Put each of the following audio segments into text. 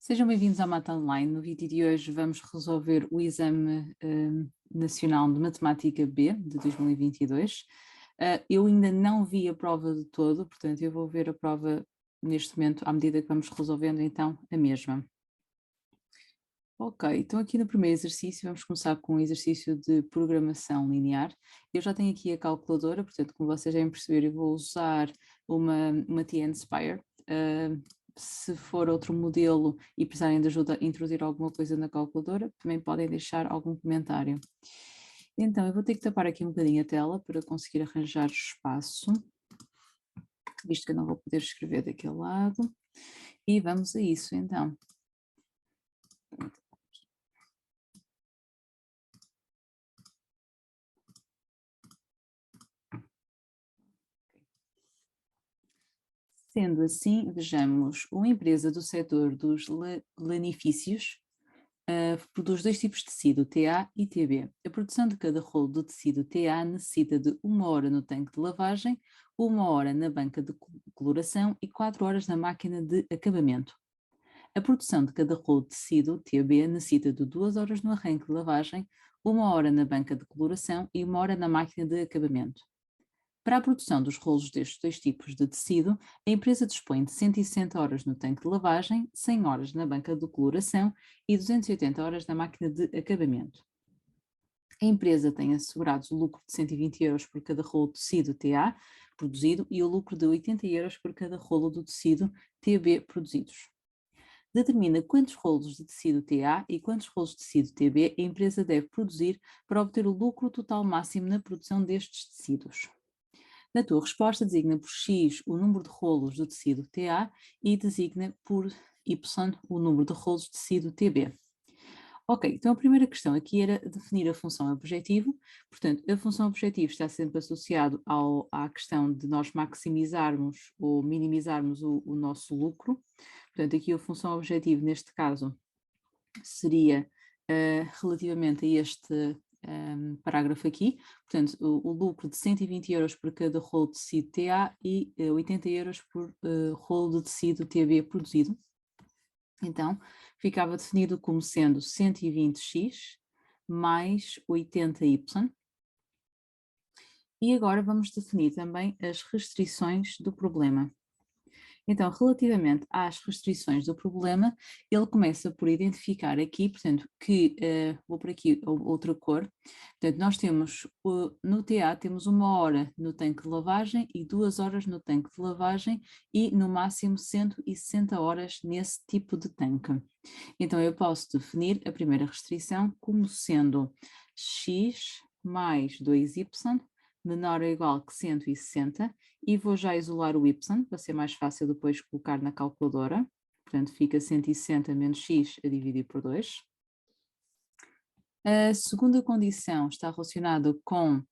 Sejam bem-vindos à Mata Online. No vídeo de hoje vamos resolver o Exame Nacional de Matemática B de 2022. Eu ainda não vi a prova de todo, portanto eu vou ver a prova neste momento à medida que vamos resolvendo então a mesma. Ok, então aqui no primeiro exercício vamos começar com o exercício de programação linear. Eu já tenho aqui a calculadora, portanto como vocês devem perceber eu vou usar uma T-Nspire. Se for outro modelo e precisarem de ajuda a introduzir alguma coisa na calculadora, também podem deixar algum comentário. Então, eu vou ter que tapar aqui um bocadinho a tela para conseguir arranjar espaço, visto que eu não vou poder escrever daquele lado. E vamos a isso, então. Sendo assim, vejamos, uma empresa do setor dos lanifícios produz dois tipos de tecido, TA e TB. A produção de cada rolo do tecido TA necessita de 1 hora no tanque de lavagem, 1 hora na banca de coloração e 4 horas na máquina de acabamento. A produção de cada rolo de tecido TB necessita de 2 horas no arranque de lavagem, 1 hora na banca de coloração e 1 hora na máquina de acabamento. Para a produção dos rolos destes dois tipos de tecido, a empresa dispõe de 160 horas no tanque de lavagem, 100 horas na banca de coloração e 280 horas na máquina de acabamento. A empresa tem assegurados o lucro de 120 euros por cada rolo de tecido TA produzido e o lucro de 80 euros por cada rolo do tecido TB produzidos. Determina quantos rolos de tecido TA e quantos rolos de tecido TB a empresa deve produzir para obter o lucro total máximo na produção destes tecidos. Na tua resposta, designa por X o número de rolos do tecido TA e designa por Y o número de rolos de tecido TB. Ok, então a primeira questão aqui era definir a função objetivo. Portanto, a função objetivo está sempre associado à questão de nós maximizarmos ou minimizarmos o nosso lucro. Portanto, aqui a função objetivo, neste caso, seria relativamente a este parágrafo aqui, portanto, o lucro de 120 euros por cada rolo de tecido TA e 80 euros por rolo de tecido TB produzido. Então, ficava definido como sendo 120x mais 80y. E agora vamos definir também as restrições do problema. Então, relativamente às restrições do problema, ele começa por identificar aqui, portanto, que, vou por aqui outra cor, portanto, nós temos, no TA temos 1 hora no tanque de lavagem e 2 horas no tanque de lavagem e no máximo 160 horas nesse tipo de tanque. Então, eu posso definir a primeira restrição como sendo x mais 2y menor ou igual que 160 e vou já isolar o y para ser mais fácil depois colocar na calculadora. Portanto, fica 160 menos x a dividir por 2. A segunda condição está relacionada com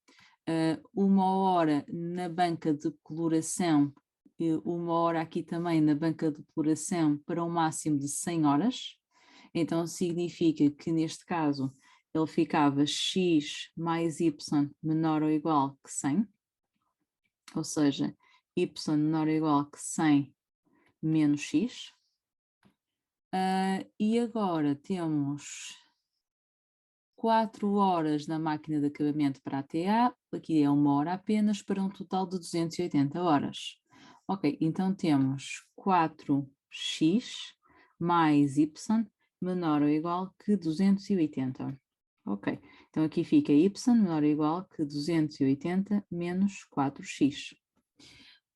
1 hora na banca de coloração e 1 hora aqui também na banca de coloração para um máximo de 100 horas. Então significa que neste caso ele ficava x mais y menor ou igual que 100, ou seja, y menor ou igual que 100 menos x. E agora temos 4 horas na máquina de acabamento para a TA, aqui é 1 hora apenas, para um total de 280 horas. Ok, então temos 4x mais y menor ou igual que 280. Ok, então aqui fica y menor ou igual que 280 menos 4x.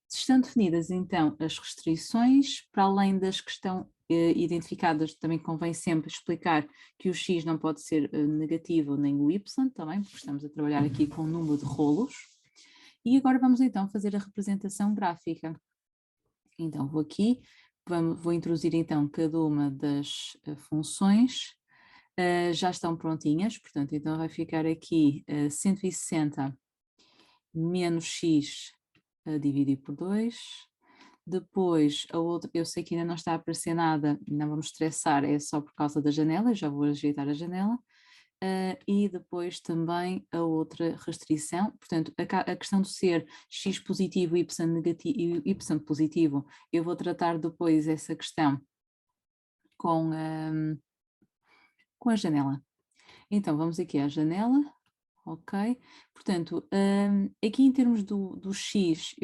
Estão definidas então as restrições, para além das que estão identificadas, também convém sempre explicar que o x não pode ser negativo nem o y, também, porque estamos a trabalhar aqui com o número de rolos. E agora vamos então fazer a representação gráfica. Então vou aqui, vou introduzir então cada uma das funções, já estão prontinhas, portanto então vai ficar aqui 160 menos x a dividir por 2. Depois, a outra, eu sei que ainda não está a aparecer nada, não vamos estressar, é só por causa da janela, já vou ajeitar a janela. E depois também a outra restrição, portanto, a questão de ser x positivo e y negativo e y positivo, eu vou tratar depois essa questão com a janela. Então, vamos aqui à janela, ok? Portanto, aqui em termos do x,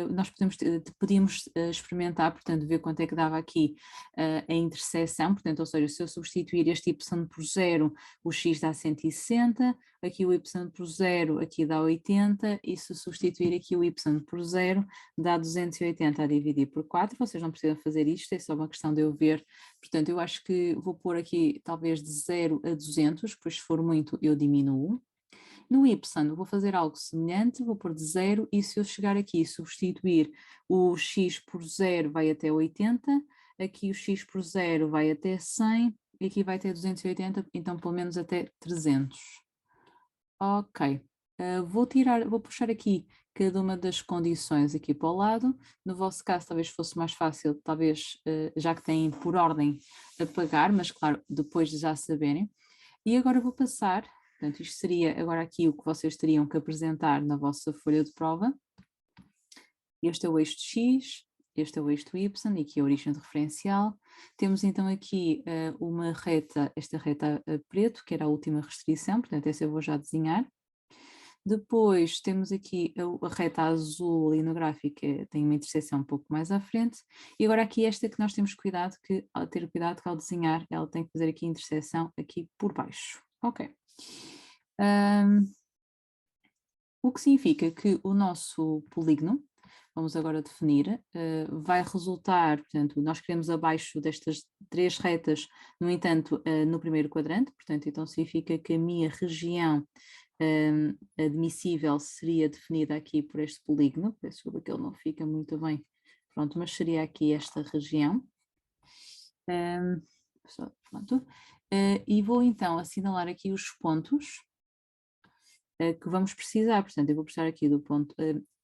nós podíamos experimentar, portanto, ver quanto é que dava aqui a interseção, portanto, ou seja, se eu substituir este y por 0, o x dá 160, aqui o y por 0, aqui dá 80, e se substituir aqui o y por 0, dá 280 a dividir por 4, vocês não precisam fazer isto, é só uma questão de eu ver, portanto, eu acho que vou pôr aqui talvez de 0 a 200, pois se for muito eu diminuo. No y vou fazer algo semelhante, vou pôr de 0 e se eu chegar aqui e substituir o x por 0 vai até 80, aqui o x por 0 vai até 100 e aqui vai até 280, então pelo menos até 300. Ok, vou puxar aqui cada uma das condições aqui para o lado. No vosso caso talvez fosse mais fácil, talvez já que têm por ordem a pagar, mas claro, depois de já saberem. E agora vou passar, portanto isto seria agora aqui o que vocês teriam que apresentar na vossa folha de prova. Este é o eixo de X, este é o eixo Y e aqui a origem de referencial. Temos então aqui uma reta, esta reta a preto, que era a última restrição, portanto essa eu vou já desenhar. Depois temos aqui a reta azul ali no gráfico, que tem uma interseção um pouco mais à frente. E agora aqui esta que nós temos cuidado, ao ter cuidado que ao desenhar ela tem que fazer aqui a interseção aqui por baixo. Ok. O que significa que o nosso polígono, vamos agora definir, vai resultar, portanto, nós queremos abaixo destas 3 retas, no entanto, no primeiro quadrante, portanto, então significa que a minha região admissível seria definida aqui por este polígono, peço desculpa que ele não fica muito bem, pronto, mas seria aqui esta região. Pronto. E vou então assinalar aqui os pontos que vamos precisar, portanto eu vou precisar aqui do ponto,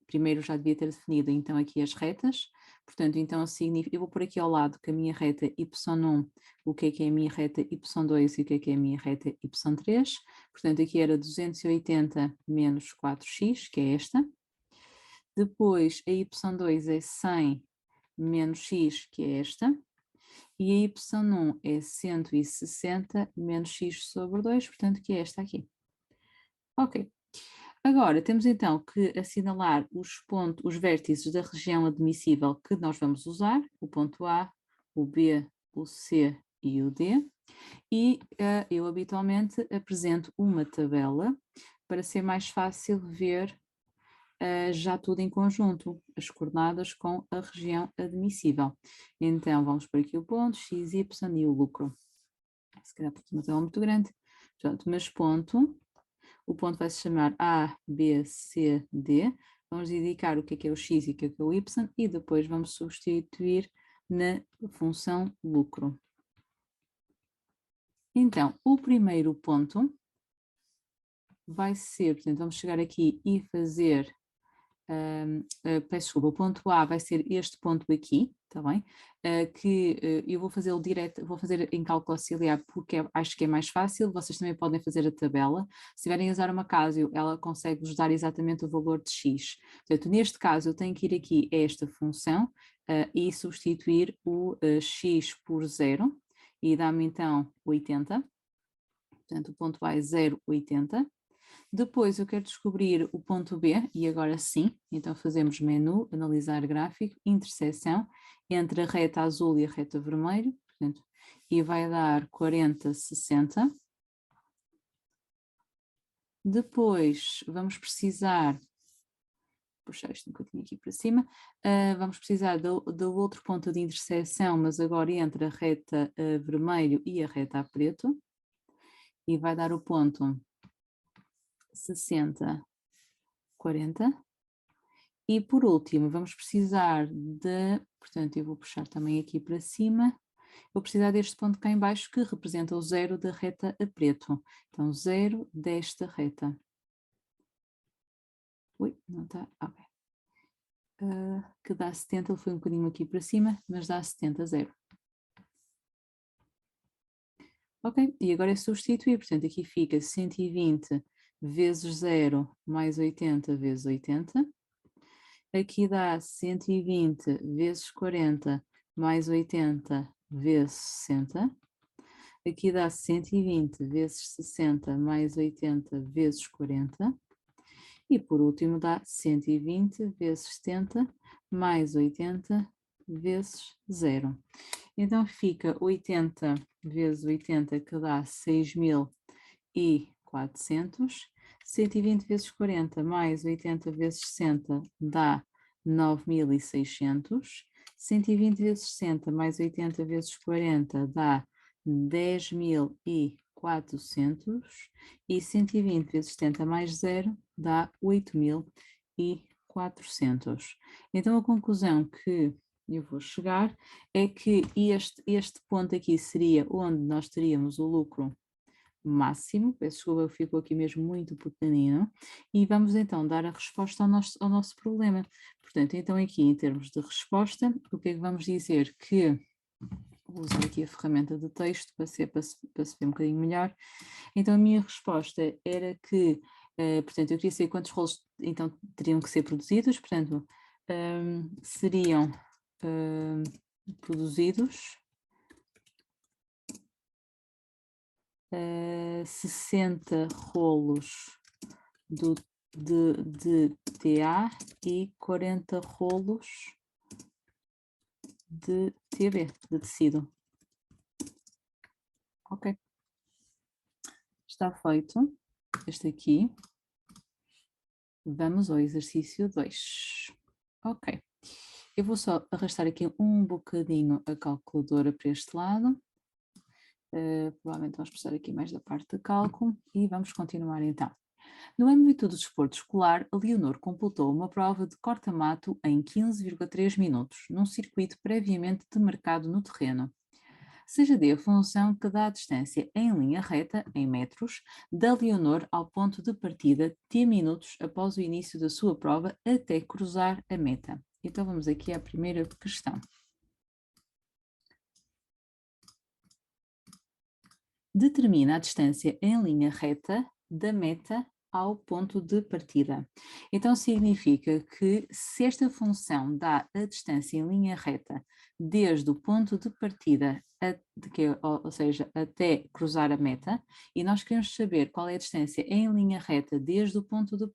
primeiro já devia ter definido então aqui as retas, portanto então eu vou pôr aqui ao lado que a minha reta y1, o que é a minha reta y2 e o que é a minha reta y3, portanto aqui era 280 menos 4x, que é esta, depois a y2 é 100 menos x, que é esta, e a y1 é 160 menos x sobre 2, portanto que é esta aqui. Ok, agora temos então que assinalar os vértices da região admissível que nós vamos usar, o ponto A, o B, o C e o D, e eu habitualmente apresento uma tabela para ser mais fácil ver já tudo em conjunto, as coordenadas com a região admissível. Então vamos por aqui o ponto, x, y e o lucro. Se calhar porque uma tabela muito grande, portanto, mas ponto. O ponto vai se chamar A, B, C, D. Vamos indicar o que é o X e o que é o Y e depois vamos substituir na função lucro. Então, o primeiro ponto vai ser, portanto, vamos chegar aqui e fazer, peço desculpa, o ponto A vai ser este ponto aqui, está bem? Eu vou fazê-lo direto, vou fazer em cálculo auxiliar porque acho que é mais fácil, vocês também podem fazer a tabela, se tiverem a usar uma Casio, ela consegue-vos dar exatamente o valor de x, portanto neste caso eu tenho que ir aqui a esta função e substituir o x por 0 e dá-me então 80, portanto o ponto A é 0,80. Depois eu quero descobrir o ponto B, e agora sim, então fazemos menu, analisar gráfico, interseção entre a reta azul e a reta vermelho, portanto, e vai dar 40, 60. Depois vamos precisar, puxar isto um bocadinho aqui para cima, vamos precisar do outro ponto de interseção, mas agora entre a reta vermelho e a reta a preto, e vai dar o ponto 60, 40. E por último, vamos precisar portanto eu vou puxar também aqui para cima, vou precisar deste ponto cá em baixo que representa o 0 da reta a preto. Então 0 desta reta. Ui, não está, ok. Que dá 70, ele foi um bocadinho aqui para cima, mas dá 70, 0. Ok, e agora é substituir, portanto aqui fica 120 vezes 0 mais 80 vezes 80. Aqui dá 120 vezes 40 mais 80 vezes 60. Aqui dá 120 vezes 60 mais 80 vezes 40. E por último dá 120 vezes 70 mais 80 vezes 0. Então fica 80 vezes 80, que dá 6.400. 120 vezes 40 mais 80 vezes 60 dá 9.600. 120 vezes 60 mais 80 vezes 40 dá 10.400. E 120 vezes 70 mais 0 dá 8.400. Então a conclusão que eu vou chegar é que este ponto aqui seria onde nós teríamos o lucro máximo. Peço desculpa, ficou aqui mesmo muito pequenino. E vamos então dar a resposta ao nosso problema. Portanto, então aqui em termos de resposta, o que é que vamos dizer? Que vou usar aqui a ferramenta de texto para se ver um bocadinho melhor. Então a minha resposta era que, portanto, eu queria saber quantos rolos então teriam que ser produzidos, portanto, seriam produzidos 60 rolos de TA e 40 rolos de TB, de tecido. Ok. Está feito este aqui. Vamos ao exercício 2. Ok. Eu vou só arrastar aqui um bocadinho a calculadora para este lado. Provavelmente vamos precisar aqui mais da parte de cálculo e vamos continuar então. No âmbito do desporto escolar, a Leonor completou uma prova de corta-mato em 15,3 minutos, num circuito previamente demarcado no terreno. Seja D a função que dá a distância em linha reta, em metros, da Leonor ao ponto de partida, T minutos após o início da sua prova até cruzar a meta. Então vamos aqui à primeira questão. Determina a distância em linha reta da meta ao ponto de partida. Então significa que se esta função dá a distância em linha reta desde o ponto de partida, ou seja, até cruzar a meta, e nós queremos saber qual é a distância em linha reta desde o ponto de,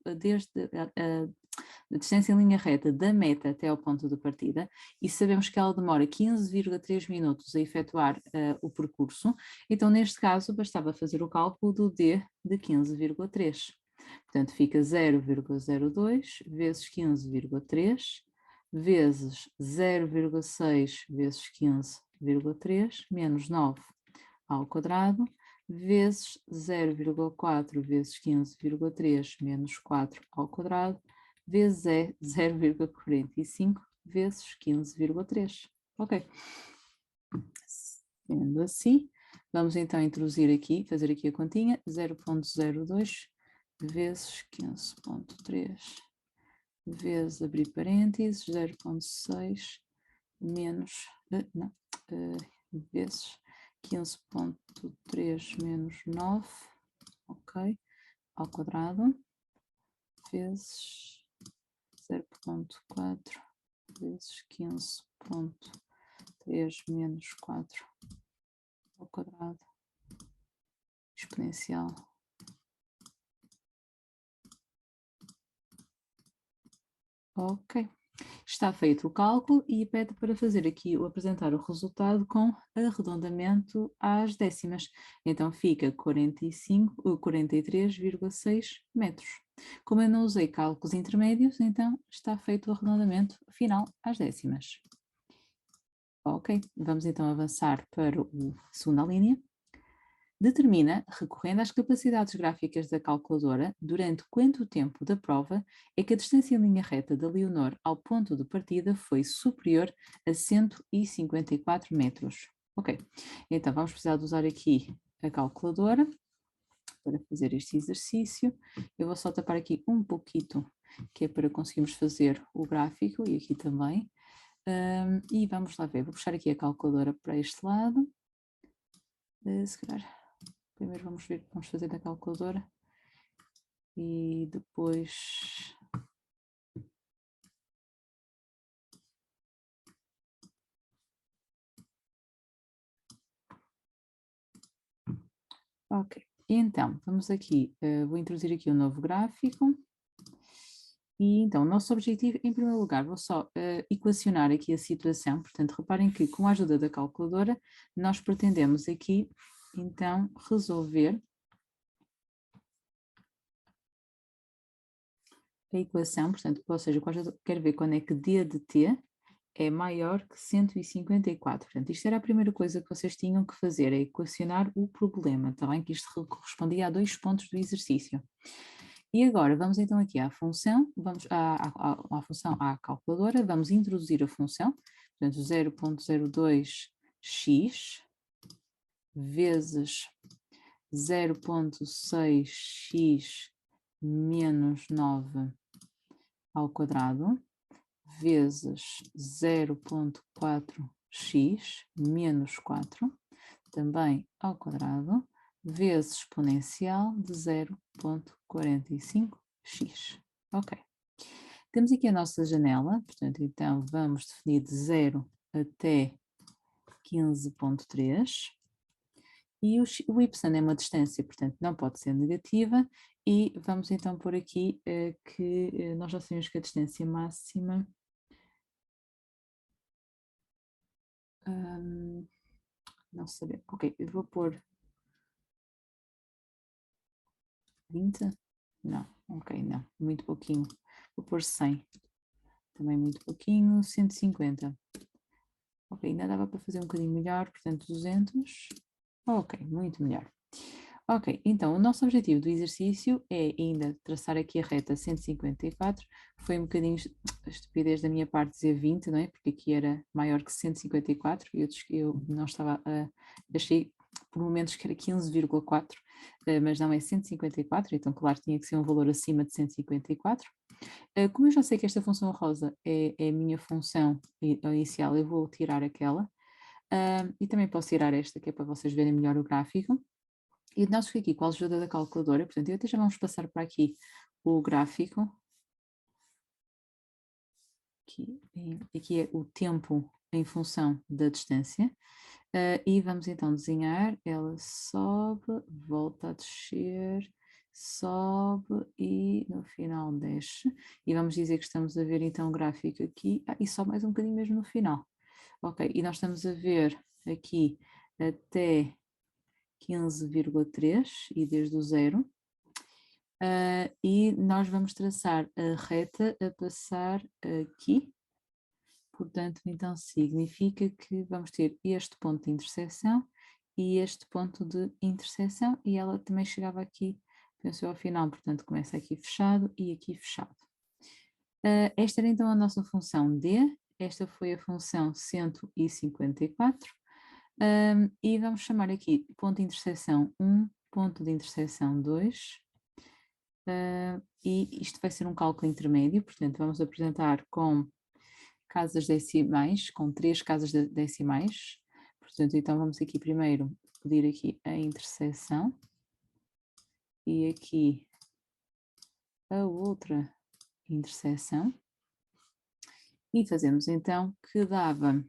a distância em linha reta da meta até ao ponto de partida, e sabemos que ela demora 15,3 minutos a efetuar o percurso, então neste caso bastava fazer o cálculo do D de 15,3. Portanto, fica 0,02 vezes 15,3 vezes 0,6 vezes 15,3 menos 9 ao quadrado vezes 0,4 vezes 15,3 menos 4 ao quadrado vezes 0,45 vezes 15,3. Ok. Sendo assim, vamos então introduzir aqui, fazer aqui a continha, 0,02 vezes 15,3 vezes, abrir parênteses, 0,6 menos, não, vezes 15,3 menos 9, ok, ao quadrado, vezes 0,4 vezes 15,3 menos 4 ao quadrado, exponencial. Ok, está feito o cálculo e pede para fazer aqui apresentar o resultado com arredondamento às décimas. Então fica 43,6 metros. Como eu não usei cálculos intermédios, então está feito o arredondamento final às décimas. Ok, vamos então avançar para a segunda linha. Determina, recorrendo às capacidades gráficas da calculadora, durante quanto tempo da prova é que a distância em linha reta da Leonor ao ponto de partida foi superior a 154 metros. Ok, então vamos precisar de usar aqui a calculadora para fazer este exercício. Eu vou só tapar aqui um pouquinho, que é para conseguirmos fazer o gráfico, e aqui também. E vamos lá ver, vou puxar aqui a calculadora para este lado. Se calhar, primeiro vamos fazer na calculadora e depois Ok, então, vamos aqui, vou introduzir aqui um novo gráfico. E então, o nosso objetivo, em primeiro lugar, vou só equacionar aqui a situação. Portanto, reparem que com a ajuda da calculadora, nós pretendemos aqui, então, resolver a equação, portanto, ou seja, quero ver quando é que d de t é maior que 154. Portanto, isto era a primeira coisa que vocês tinham que fazer, é equacionar o problema, está bem? Que isto correspondia a 2 pontos do exercício. E agora vamos então aqui à função, vamos à função, à calculadora, vamos introduzir a função, portanto 0.02x vezes 0.6x menos 9 ao quadrado vezes 0.4x menos 4 também ao quadrado vezes exponencial de 0.45x. Ok. Temos aqui a nossa janela, portanto, então vamos definir de 0 até 15.3 e o y é uma distância, portanto, não pode ser negativa e vamos então pôr aqui que nós já sabemos que a distância máxima não sabemos, ok, eu vou pôr 20? Não, ok, não, muito pouquinho. Vou pôr 100, também muito pouquinho, 150. Ok, ainda dava para fazer um bocadinho melhor, portanto 200. Ok, muito melhor. Ok, então o nosso objetivo do exercício é ainda traçar aqui a reta 154. Foi um bocadinho estupidez da minha parte dizer 20, não é? Porque aqui era maior que 154 e eu não estava a... Achei por momentos que era 15,4, mas não é 154, então claro tinha que ser um valor acima de 154. Como eu já sei que esta função rosa é a minha função inicial, eu vou tirar aquela. E também posso tirar esta, que é para vocês verem melhor o gráfico. E nós aqui com a ajuda da calculadora, portanto, até já vamos passar para aqui o gráfico. Aqui é o tempo em função da distância. E vamos então desenhar, ela sobe, volta a descer, sobe e no final desce. E vamos dizer que estamos a ver então o gráfico aqui, e só mais um bocadinho mesmo no final. Ok, e nós estamos a ver aqui até 15,3 e desde o zero. E nós vamos traçar a reta a passar aqui. Portanto, então significa que vamos ter este ponto de interseção e este ponto de interseção e ela também chegava aqui, penso ao final, portanto começa aqui fechado e aqui fechado. Esta era então a nossa função D, esta foi a função 154 e vamos chamar aqui ponto de interseção 1, ponto de interseção 2 e isto vai ser um cálculo intermédio, portanto vamos apresentar com casas decimais, com 3 casas decimais, portanto então vamos aqui primeiro pedir aqui a interseção e aqui a outra interseção e fazemos então que dava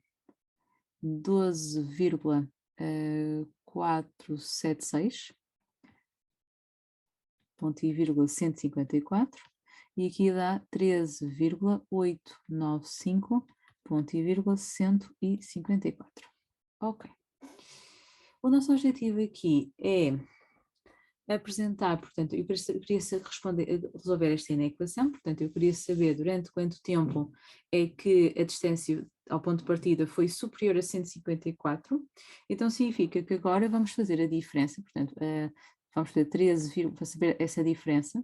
12,476 ponto e vírgula 154 e aqui dá 13,895 ponto e vírgula 154. Ok. O nosso objetivo aqui é apresentar, portanto, eu queria resolver esta inequação, portanto, eu queria saber durante quanto tempo é que a distância ao ponto de partida foi superior a 154, então significa que agora vamos fazer a diferença, portanto, vamos fazer 13, para saber essa diferença,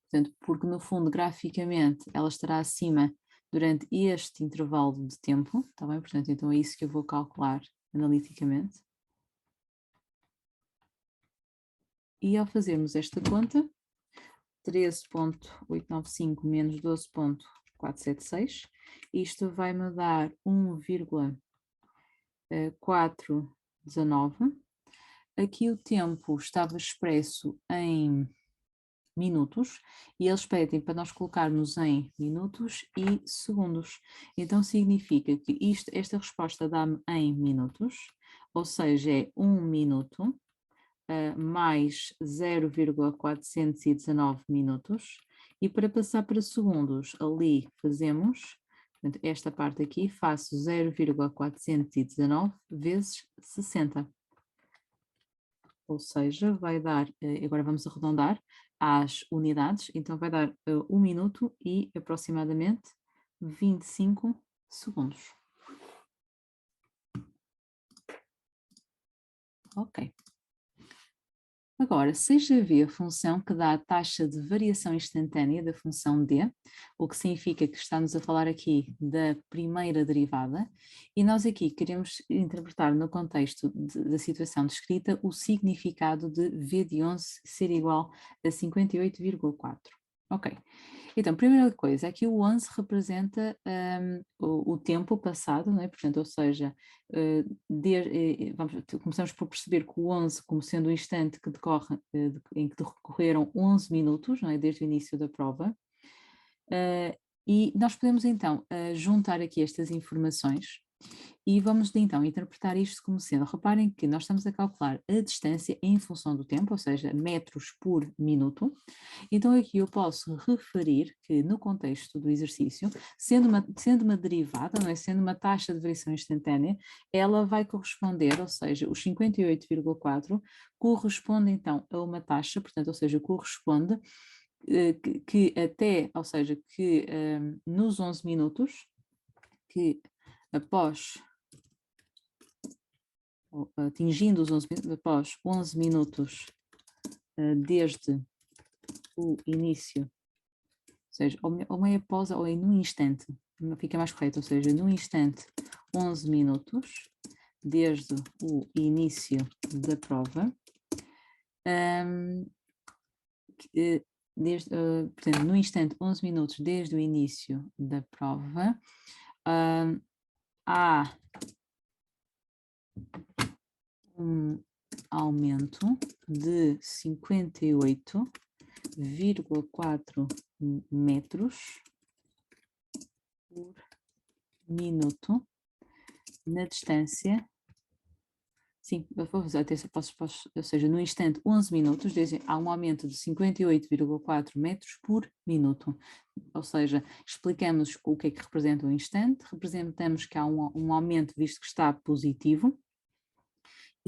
portanto, porque no fundo, graficamente, ela estará acima durante este intervalo de tempo, está bem? Portanto, então é isso que eu vou calcular analiticamente. E ao fazermos esta conta, 13,895 menos 12,476, isto vai-me dar 1,419. Aqui o tempo estava expresso em minutos e eles pedem para nós colocarmos em minutos e segundos. Então significa que esta resposta dá-me em minutos, ou seja, é 1 minuto mais 0,419 minutos. E para passar para segundos, ali fazemos, portanto, esta parte aqui, faço 0,419 vezes 60. Ou seja, vai dar, agora vamos arredondar às unidades, então vai dar 1 minuto e aproximadamente 25 segundos. Ok. Agora, seja V a função que dá a taxa de variação instantânea da função D, o que significa que estamos a falar aqui da primeira derivada, e nós aqui queremos interpretar no contexto da situação descrita o significado de V de 11 ser igual a 58,4. Ok. Então, primeira coisa, aqui o 11 representa o tempo passado, não é? Portanto, ou seja, começamos por perceber que o 11 como sendo o instante que decorre, em que decorreram 11 minutos, não é? Desde o início da prova. E nós podemos então juntar aqui estas informações e vamos então interpretar isto como sendo, reparem que nós estamos a calcular a distância em função do tempo, ou seja, metros por minuto. Então aqui eu posso referir que no contexto do exercício, sendo uma derivada, não é? Sendo uma taxa de variação instantânea, ela vai corresponder, ou seja, os 58,4 corresponde então a uma taxa, portanto, ou seja, corresponde que até, ou seja, que nos 11 minutos, que após atingindo os 11 minutos, após 11 minutos desde o início, ou seja, ou é após ou é no instante, fica mais correto, ou seja, no instante 11 minutos desde o início da prova, portanto, no instante 11 minutos desde o início da prova, há um aumento de 58,4 metros por minuto na distância. Sim, ou seja, no instante 11 minutos, há um aumento de 58,4 metros por minuto. Ou seja, explicamos o que é que representa o instante, representamos que há um aumento visto que está positivo,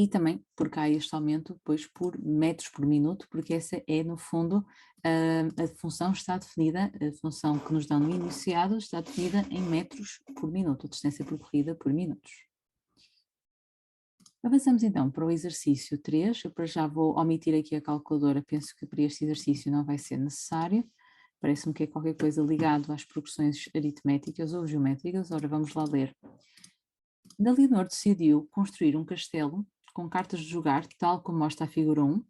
e também porque há este aumento depois por metros por minuto, porque essa é, no fundo, a função está definida, a função que nos dá no enunciado está definida em metros por minuto, a distância percorrida por minutos. Avançamos então para o exercício 3, eu para já vou omitir aqui a calculadora, penso que para este exercício não vai ser necessário, parece-me que é qualquer coisa ligado às progressões aritméticas ou geométricas. Ora, vamos lá ler. Leonor decidiu construir um castelo com cartas de jogar, tal como mostra a figura 1.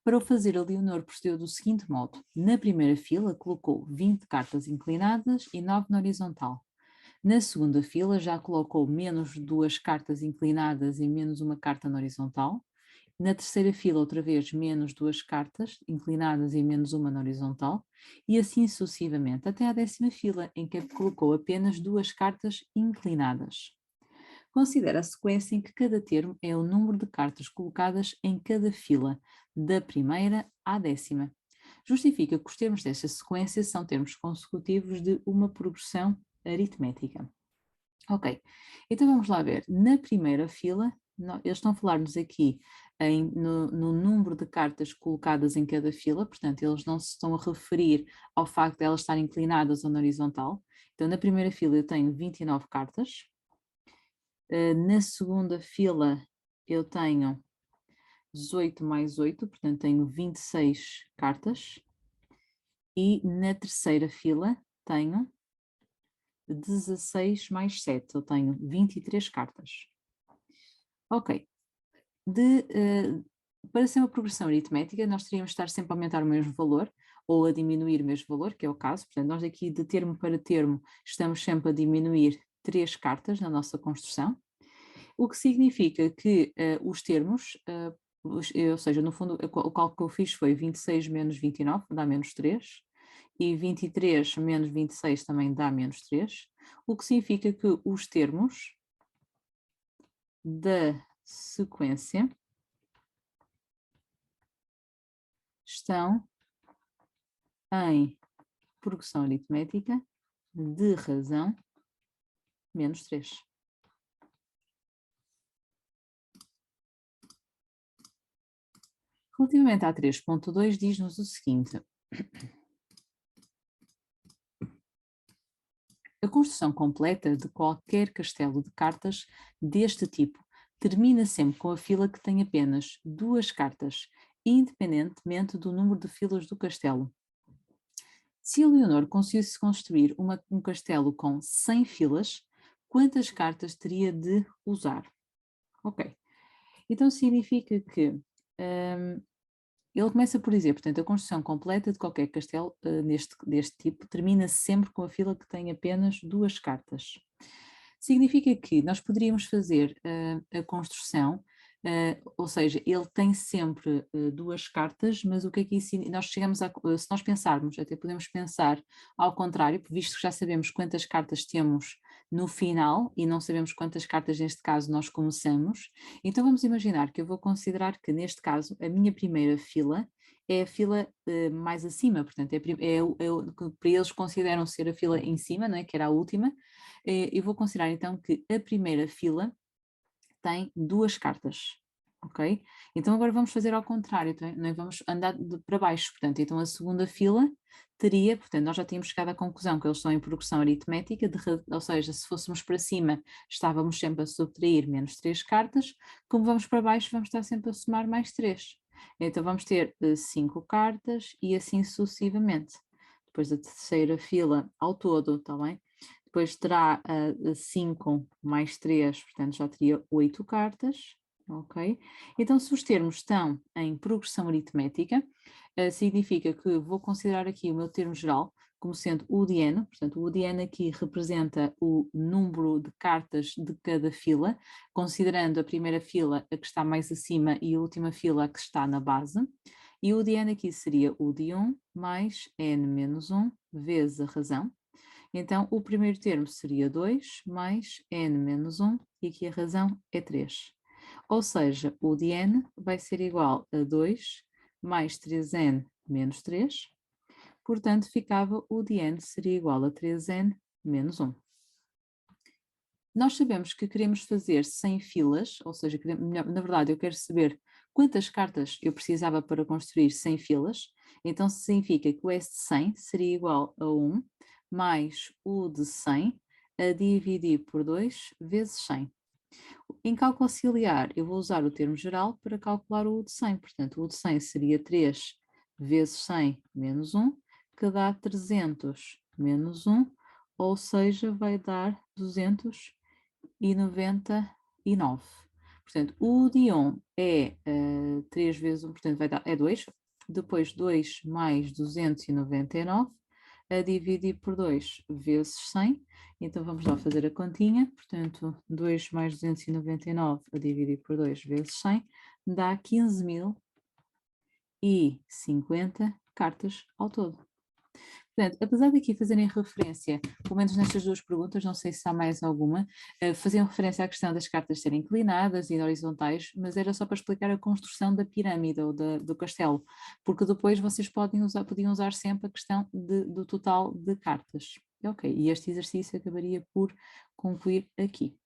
Para o fazer, a Leonor procedeu do seguinte modo. Na primeira fila colocou 20 cartas inclinadas e 9 na horizontal. Na segunda fila já colocou menos 2 cartas inclinadas e menos uma carta na horizontal. Na terceira fila, outra vez, menos 2 cartas inclinadas e menos uma na horizontal. E assim sucessivamente, até à 10ª fila, em que colocou apenas 2 cartas inclinadas. Considera a sequência em que cada termo é o número de cartas colocadas em cada fila, da primeira à 10ª. Justifica que os termos desta sequência são termos consecutivos de uma progressão aritmética. Ok, então vamos lá ver. Na primeira fila, eles estão a falar-nos aqui no número de cartas colocadas em cada fila, portanto, eles não se estão a referir ao facto de elas estarem inclinadas ou na horizontal. Então, na primeira fila eu tenho 29 cartas. Na segunda fila eu tenho 18 mais 8, portanto tenho 26 cartas. E na terceira fila tenho 16 mais 7, eu tenho 23 cartas. Ok. Para ser uma progressão aritmética, nós teríamos de estar sempre a aumentar o mesmo valor ou a diminuir o mesmo valor, que é o caso. Portanto, nós aqui de termo para termo estamos sempre a diminuir 3 cartas na nossa construção. O que significa que os termos, ou seja, no fundo, o cálculo que eu fiz foi 26 menos 29, dá menos 3, e 23 menos 26 também dá menos 3, o que significa que os termos da sequência estão em progressão aritmética de razão menos 3. Relativamente à 3.2, diz-nos o seguinte. A construção completa de qualquer castelo de cartas deste tipo termina sempre com a fila que tem apenas 2 cartas, independentemente do número de filas do castelo. Se a Leonor conseguisse construir um castelo com 100 filas, quantas cartas teria de usar? Ok. Então significa que ele começa por dizer, portanto, a construção completa de qualquer castelo deste tipo termina sempre com a fila que tem apenas 2 cartas. Significa que nós poderíamos fazer a construção, ou seja, ele tem sempre 2 cartas, mas o que é que isso, nós chegamos a, se nós pensarmos, até podemos pensar ao contrário, visto que já sabemos quantas cartas temos no final e não sabemos quantas cartas neste caso nós começamos, então vamos imaginar que eu vou considerar que neste caso a minha primeira fila é a fila mais acima, portanto para eles consideram ser a fila em cima, não é? Que era a última. Eu vou considerar então que a primeira fila tem 2 cartas, ok? Então agora vamos fazer ao contrário, então, vamos andar para baixo, portanto, então a segunda fila teria, portanto, nós já tínhamos chegado à conclusão que eles estão em progressão aritmética, ou seja, se fôssemos para cima estávamos sempre a subtrair menos 3 cartas, como vamos para baixo vamos estar sempre a somar mais 3. Então vamos ter 5 cartas e assim sucessivamente. Depois da terceira fila ao todo, está bem? Depois terá 5 mais 3, portanto já teria 8 cartas, ok? Então se os termos estão em progressão aritmética, significa que vou considerar aqui o meu termo geral como sendo o de n, portanto o de n aqui representa o número de cartas de cada fila, considerando a primeira fila a que está mais acima e a última fila a que está na base, e o de n aqui seria o de 1 mais n menos 1 vezes a razão. Então, o primeiro termo seria 2 mais n menos 1, e aqui a razão é 3. Ou seja, o de n vai ser igual a 2 mais 3n menos 3, portanto, ficava o de n seria igual a 3n menos 1. Nós sabemos que queremos fazer 100 filas, ou seja, na verdade eu quero saber quantas cartas eu precisava para construir 100 filas, então significa que o S de 100 seria igual a 1 mais o de 100 a dividir por 2 vezes 100. Em cálculo auxiliar, eu vou usar o termo geral para calcular o de 100, portanto, o de 100 seria 3 vezes 100 menos 1, que dá 300 menos 1, ou seja, vai dar 299. Portanto, o de 1 é 3 vezes 1, portanto, vai dar, é 2, depois 2 mais 299, a dividir por 2 vezes 100, então vamos lá fazer a continha, portanto 2 mais 299 a dividir por 2 vezes 100 dá 15.050 cartas ao todo. Portanto, apesar de aqui fazerem referência, pelo menos nestas duas perguntas, não sei se há mais alguma, faziam referência à questão das cartas serem inclinadas e horizontais, mas era só para explicar a construção da pirâmide ou do castelo, porque depois vocês podiam usar sempre a questão do total de cartas. Ok, e este exercício acabaria por concluir aqui.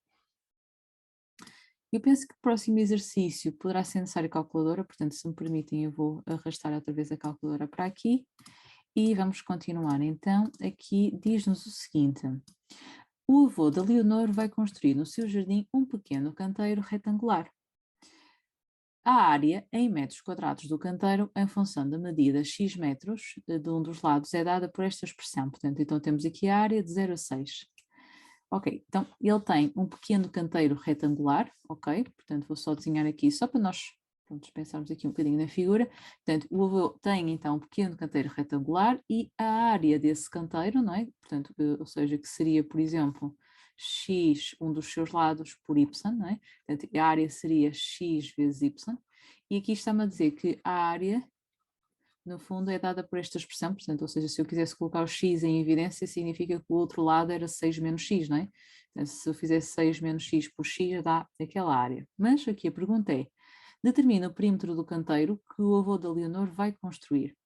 Eu penso que o próximo exercício poderá ser necessário a calculadora, portanto, se me permitem, eu vou arrastar outra vez a calculadora para aqui. E vamos continuar, então, aqui diz-nos o seguinte: o avô da Leonor vai construir no seu jardim um pequeno canteiro retangular. A área em metros quadrados do canteiro, em função da medida x metros de um dos lados, é dada por esta expressão. Portanto, então temos aqui a área de 0 a 6. Ok, então ele tem um pequeno canteiro retangular, ok? Portanto, vou só desenhar aqui, só para nós pensarmos aqui um bocadinho na figura. Portanto, o avô tem então um pequeno canteiro retangular e a área desse canteiro, não é? Portanto, ou seja, que seria, por exemplo, x, um dos seus lados, por y, não é? Portanto, a área seria x vezes y. E aqui está-me a dizer que a área, no fundo, é dada por esta expressão, portanto, ou seja, se eu quisesse colocar o x em evidência, significa que o outro lado era 6 menos x, não é? Então, se eu fizesse 6 menos x por x, dá aquela área. Mas aqui a pergunta é, Determina o perímetro do canteiro que o avô da Leonor vai construir.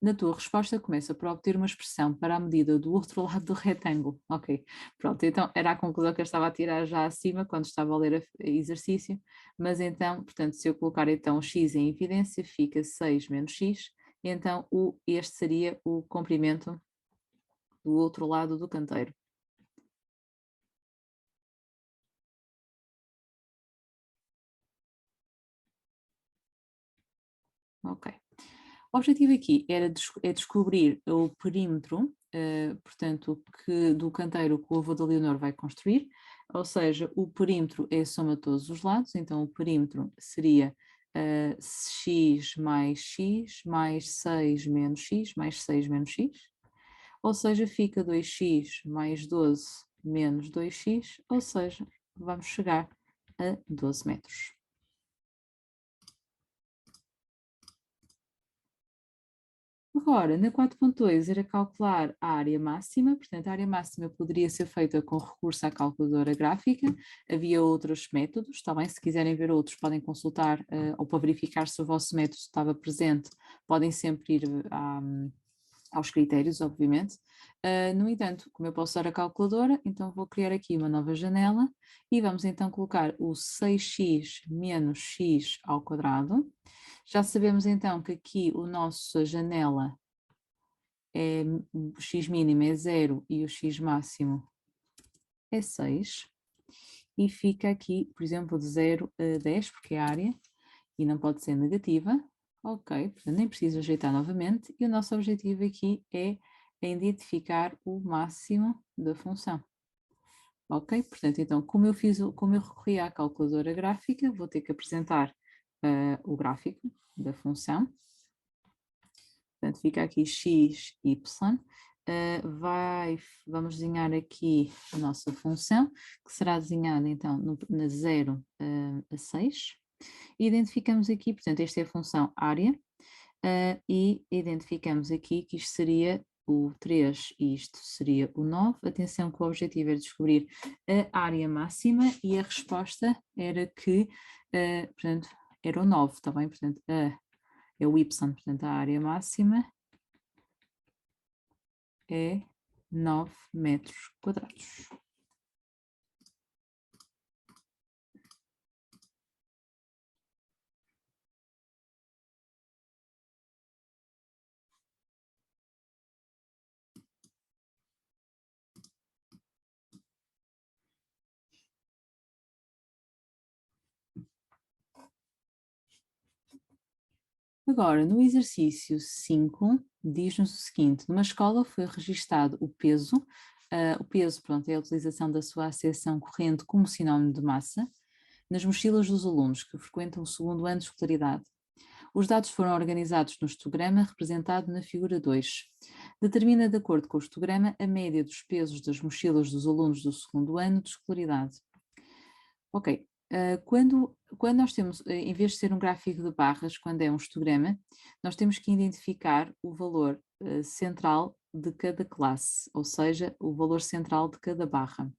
Na tua resposta, começa por obter uma expressão para a medida do outro lado do retângulo. Ok, pronto, então era a conclusão que eu estava a tirar já acima, quando estava a ler o exercício, mas então, portanto, se eu colocar então o x em evidência, fica 6 menos x, e então este seria o comprimento do outro lado do canteiro. Ok. O objetivo aqui é descobrir o perímetro, portanto, do canteiro que o avô da Leonor vai construir, ou seja, o perímetro é a soma de todos os lados, então o perímetro seria x mais 6 menos x mais 6 menos x, ou seja, fica 2x mais 12 menos 2x, ou seja, vamos chegar a 12 metros. Agora, na 4.2 era calcular a área máxima, portanto a área máxima poderia ser feita com recurso à calculadora gráfica, havia outros métodos, está bem? Se quiserem ver outros podem consultar ou para verificar se o vosso método estava presente, podem sempre ir aos critérios, obviamente. No entanto, como eu posso usar a calculadora, então vou criar aqui uma nova janela e vamos então colocar o 6x menos x ao quadrado. Já sabemos então que aqui a nossa janela o x mínimo é 0 e o x máximo é 6. E fica aqui, por exemplo, de 0 a 10, porque é área, e não pode ser negativa. Ok, portanto nem preciso ajeitar novamente. E o nosso objetivo aqui é identificar o máximo da função. Ok, portanto, então, como eu recorri à calculadora gráfica, vou ter que apresentar o gráfico da função. Portanto, fica aqui x, y. Vamos desenhar aqui a nossa função, que será desenhada então na 0 a 6. Identificamos aqui, portanto, esta é a função área, e identificamos aqui que isto seria o 3 e isto seria o 9. Atenção que o objetivo era descobrir a área máxima e a resposta era que, portanto, era o 9, está bem? Portanto, é o y, portanto, a área máxima é 9 metros quadrados. Agora, no exercício 5, diz-nos o seguinte: numa escola foi registado o peso. O peso, pronto, é a utilização da sua acessão corrente como sinónimo de massa nas mochilas dos alunos que frequentam o segundo ano de escolaridade. Os dados foram organizados no histograma representado na figura 2. Determina, de acordo com o histograma, a média dos pesos das mochilas dos alunos do segundo ano de escolaridade. Ok, quando nós temos, em vez de ser um gráfico de barras, quando é um histograma, nós temos que identificar o valor central de cada classe, ou seja, o valor central de cada barra.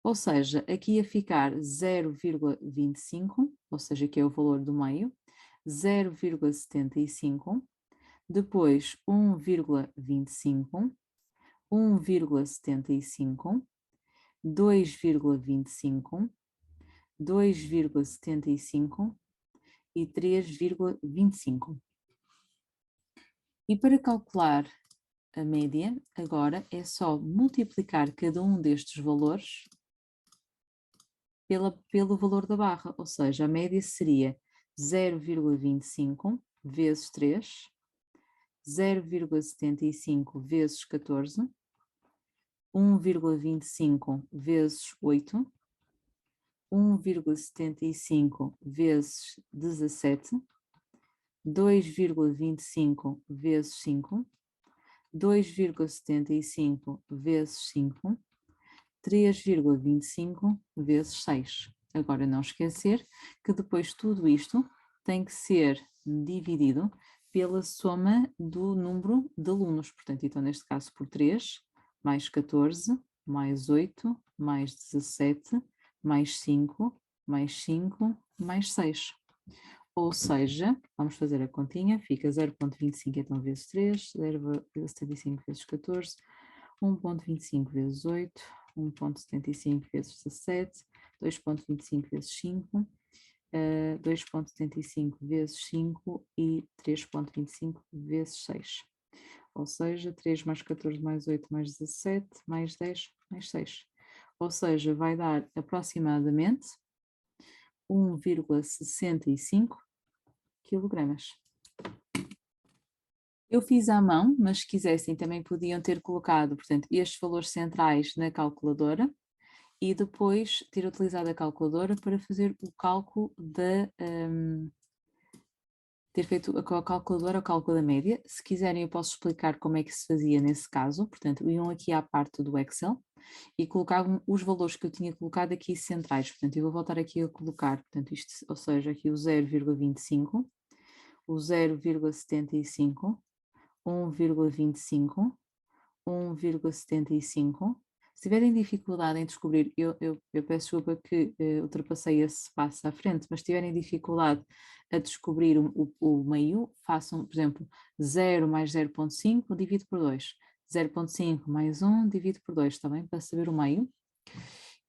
Ou seja, aqui ia ficar 0,25, ou seja, que é o valor do meio, 0,75, depois 1,25, 1,75, 2,25, 2,75 e 3,25. E para calcular a média, agora é só multiplicar cada um destes valores pelo valor da barra, ou seja, a média seria 0,25 vezes 3, 0,75 vezes 14, 1,25 vezes 8, 1,75 vezes 17, 2,25 vezes 5, 2,75 vezes 5, 3,25 vezes 6. Agora não esquecer que depois tudo isto tem que ser dividido pela soma do número de alunos. Portanto, então neste caso por 3, mais 14, mais 8, mais 17, mais 5, mais 5, mais 6. Ou seja, vamos fazer a continha, fica 0,25 então vezes 3, 0,75 vezes 14, 1,25 vezes 8, 1,75 vezes 17, 2,25 vezes 5, 2,75 vezes 5 e 3,25 vezes 6. Ou seja, 3 mais 14 mais 8 mais 17 mais 10 mais 6. Ou seja, vai dar aproximadamente 1,65 quilogramas. Eu fiz à mão, mas se quisessem também podiam ter colocado, portanto, estes valores centrais na calculadora e depois ter utilizado a calculadora para fazer o cálculo da... ter feito a calculadora, o cálculo da média. Se quiserem eu posso explicar como é que se fazia nesse caso, portanto, iam aqui à parte do Excel e colocavam os valores que eu tinha colocado aqui centrais, portanto, eu vou voltar aqui a colocar, portanto, isto, ou seja, aqui o 0,25, o 0,75, 1,25, 1,75. Se tiverem dificuldade em descobrir, eu peço desculpa que ultrapassei esse passo à frente, mas se tiverem dificuldade a descobrir o meio, façam, por exemplo, 0 mais 0,5 divido por 2. 0,5 mais 1 divido por 2, está bem? Para saber o meio.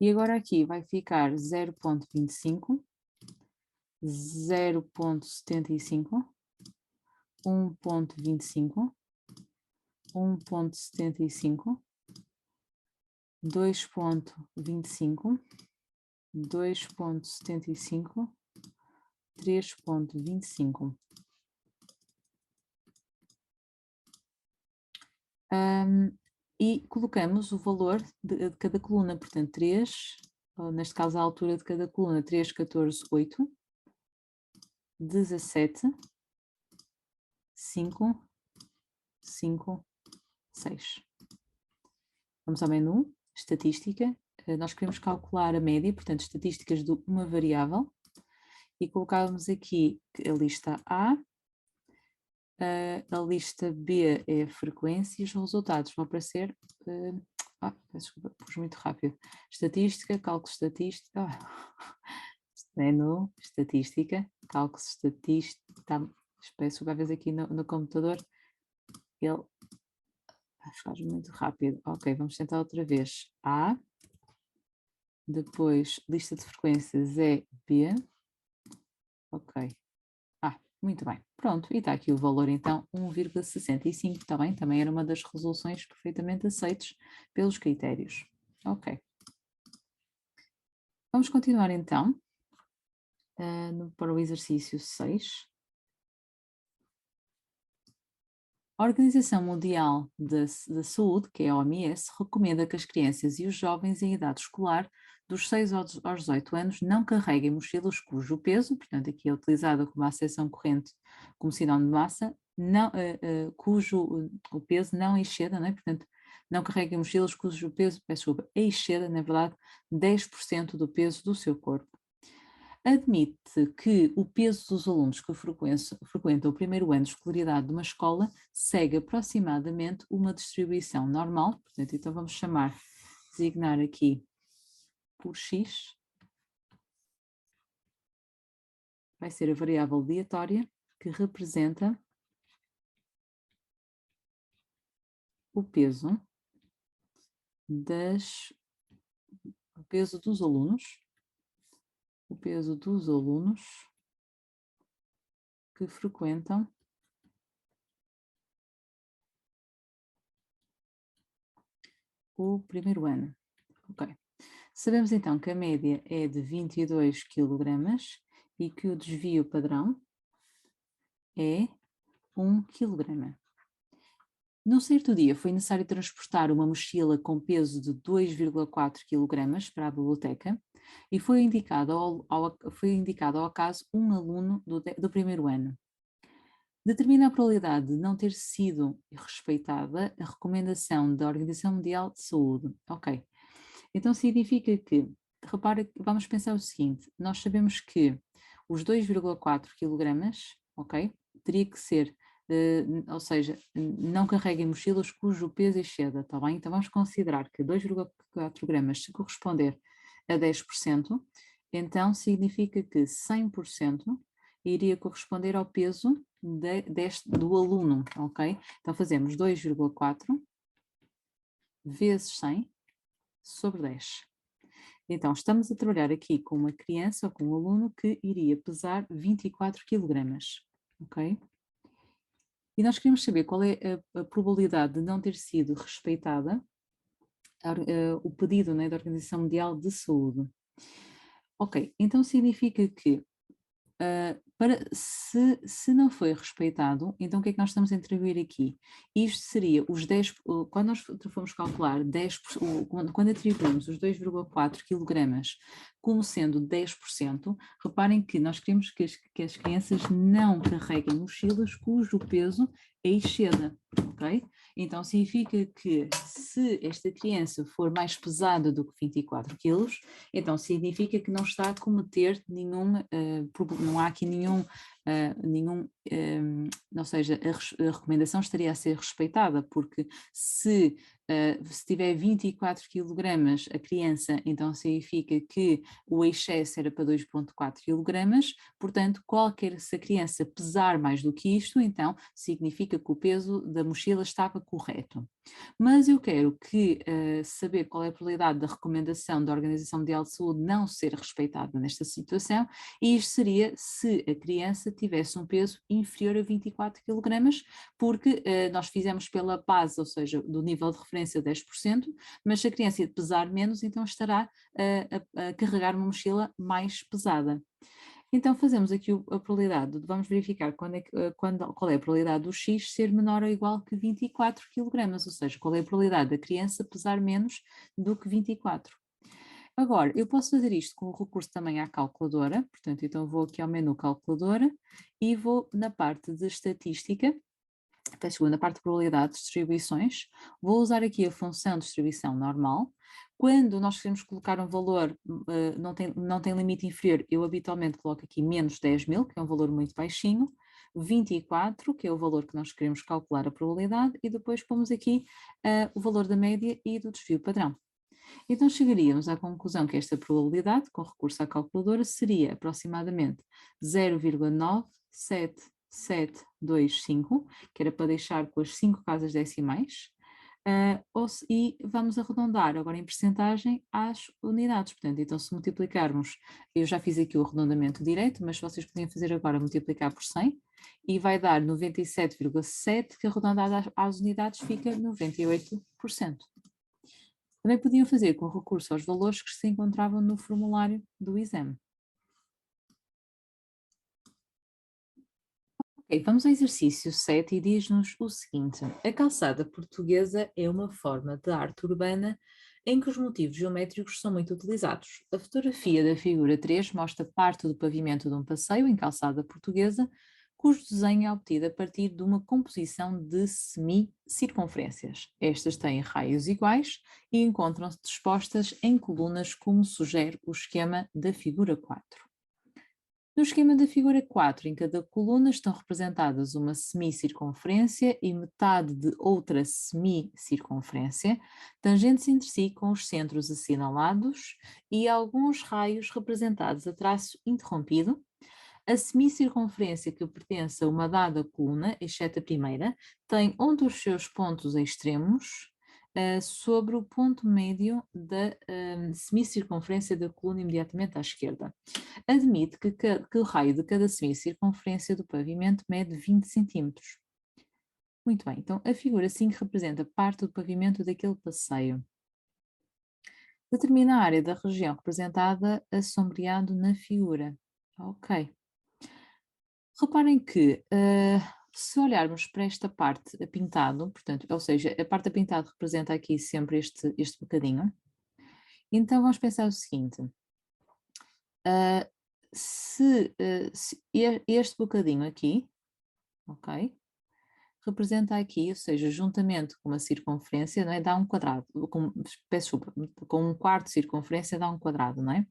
E agora aqui vai ficar 0,25, 0,75, 1,25, 1,75, 2,25, 2,75, 3,25. E colocamos o valor de cada coluna, portanto 3, neste caso a altura de cada coluna, 3, 14, 8, 17, 5, 5, 6. Vamos ao menu, estatística, nós queremos calcular a média, portanto estatísticas de uma variável, e colocávamos aqui a lista A, a lista B é a frequência e os resultados vão aparecer, desculpa, pus muito rápido, estatística, cálculo estatístico, menu, estatística, cálculo estatístico, peço que às vezes aqui no computador ele faz muito rápido. Ok, vamos tentar outra vez. A, depois lista de frequências é B, ok. Muito bem, pronto, e está aqui o valor então 1,65, está bem? Também era uma das resoluções perfeitamente aceites pelos critérios. Ok. Vamos continuar então para o exercício 6. A Organização Mundial da Saúde, que é a OMS, recomenda que as crianças e os jovens em idade escolar, dos 6 aos 18 anos, não carreguem mochilas cujo peso, portanto aqui é utilizada como a acessão corrente como sinónimo de massa, não, cujo o peso não exceda, não é? Portanto, não carreguem mochilas cujo peso, peço desculpa, exceda, na verdade, 10% do peso do seu corpo. Admite que o peso dos alunos que frequentam o primeiro ano de escolaridade de uma escola segue aproximadamente uma distribuição normal, portanto, então vamos designar aqui por x, vai ser a variável aleatória que representa o peso dos alunos, que frequentam o primeiro ano. Ok. Sabemos então que a média é de 22 kg e que o desvio padrão é 1 kg. Num certo dia foi necessário transportar uma mochila com peso de 2,4 kg para a biblioteca e foi indicado ao acaso um aluno do primeiro ano. Determina a probabilidade de não ter sido respeitada a recomendação da Organização Mundial de Saúde. Ok, então significa que, repara, vamos pensar o seguinte, nós sabemos que os 2,4 kg, ok, teria que ser, ou seja, não carreguem mochilas cujo peso exceda, está bem? Então vamos considerar que 2,4 gramas, se corresponder a 10%, então significa que 100% iria corresponder ao peso do aluno, ok? Então fazemos 2,4 vezes 100 sobre 10. Então estamos a trabalhar aqui com uma criança ou com um aluno que iria pesar 24 kg, ok? E nós queremos saber qual é a probabilidade de não ter sido respeitada o pedido, né, da Organização Mundial de Saúde. Ok, então significa que se não foi respeitado, então o que é que nós estamos a atribuir aqui? Isto seria os 10, quando nós formos calcular 10, quando atribuímos os 2,4 kg como sendo 10%, reparem que nós queremos que as crianças não carreguem mochilas cujo peso exceda, ok? Então significa que se esta criança for mais pesada do que 24 quilos, então significa que não está a cometer não há aqui ou seja, a recomendação estaria a ser respeitada, porque se tiver 24 kg a criança, então significa que o excesso era para 2,4 kg, portanto, se a criança pesar mais do que isto, então significa que o peso da mochila estava correto. Mas eu quero saber qual é a probabilidade da recomendação da Organização Mundial de Saúde não ser respeitada nesta situação, e isto seria se a criança tivesse um peso inferior a 24 kg, porque nós fizemos pela base, ou seja, do nível de referência 10%, mas se a criança pesar menos, então estará a carregar uma mochila mais pesada. Então fazemos aqui a probabilidade, vamos verificar qual é a probabilidade do X ser menor ou igual que 24 kg, ou seja, qual é a probabilidade da criança pesar menos do que 24. Agora, eu posso fazer isto com o recurso também à calculadora, portanto, então vou aqui ao menu calculadora e vou na parte de estatística, na parte de probabilidade de distribuições, vou usar aqui a função de distribuição normal. Quando nós queremos colocar um valor, não tem limite inferior, eu habitualmente coloco aqui menos 10.000, que é um valor muito baixinho, 24, que é o valor que nós queremos calcular a probabilidade, e depois pomos aqui o valor da média e do desvio padrão. Então chegaríamos à conclusão que esta probabilidade, com recurso à calculadora, seria aproximadamente 0,97725, que era para deixar com as 5 casas decimais, e vamos arredondar agora em percentagem às unidades. Portanto, então se multiplicarmos, eu já fiz aqui o arredondamento direito, mas vocês podiam fazer agora multiplicar por 100, e vai dar 97,7, que arredondado às unidades fica 98%. Também podiam fazer com recurso aos valores que se encontravam no formulário do exame. Ok, vamos ao exercício 7 e diz-nos o seguinte: a calçada portuguesa é uma forma de arte urbana em que os motivos geométricos são muito utilizados. A fotografia da figura 3 mostra parte do pavimento de um passeio em calçada portuguesa, cujo desenho é obtido a partir de uma composição de semicircunferências. Estas têm raios iguais e encontram-se dispostas em colunas, como sugere o esquema da figura 4. No esquema da figura 4, em cada coluna estão representadas uma semicircunferência e metade de outra semicircunferência, tangentes entre si com os centros assinalados e alguns raios representados a traço interrompido. A semicircunferência que pertence a uma dada coluna, exceto a primeira, tem um dos seus pontos extremos sobre o ponto médio da semicircunferência da coluna imediatamente à esquerda. Admite que o raio de cada semicircunferência do pavimento mede 20 cm. Muito bem, então a figura 5 representa parte do pavimento daquele passeio. Determina a área da região representada assombreado na figura. Ok. Reparem que se olharmos para esta parte a pintado, portanto, ou seja, a parte a pintado representa aqui sempre este bocadinho. Então vamos pensar o seguinte: se este bocadinho aqui, ok, representa aqui, ou seja, juntamente com uma circunferência, não é, dá um quadrado, peço desculpa, com um quarto de circunferência dá um quadrado, não é?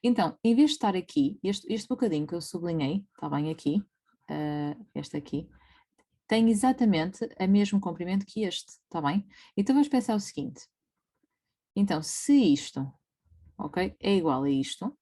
Então, em vez de estar aqui, este bocadinho que eu sublinhei, está bem aqui, este aqui, tem exatamente o mesmo comprimento que este, está bem? Então vamos pensar o seguinte: então, se isto, ok, é igual a isto,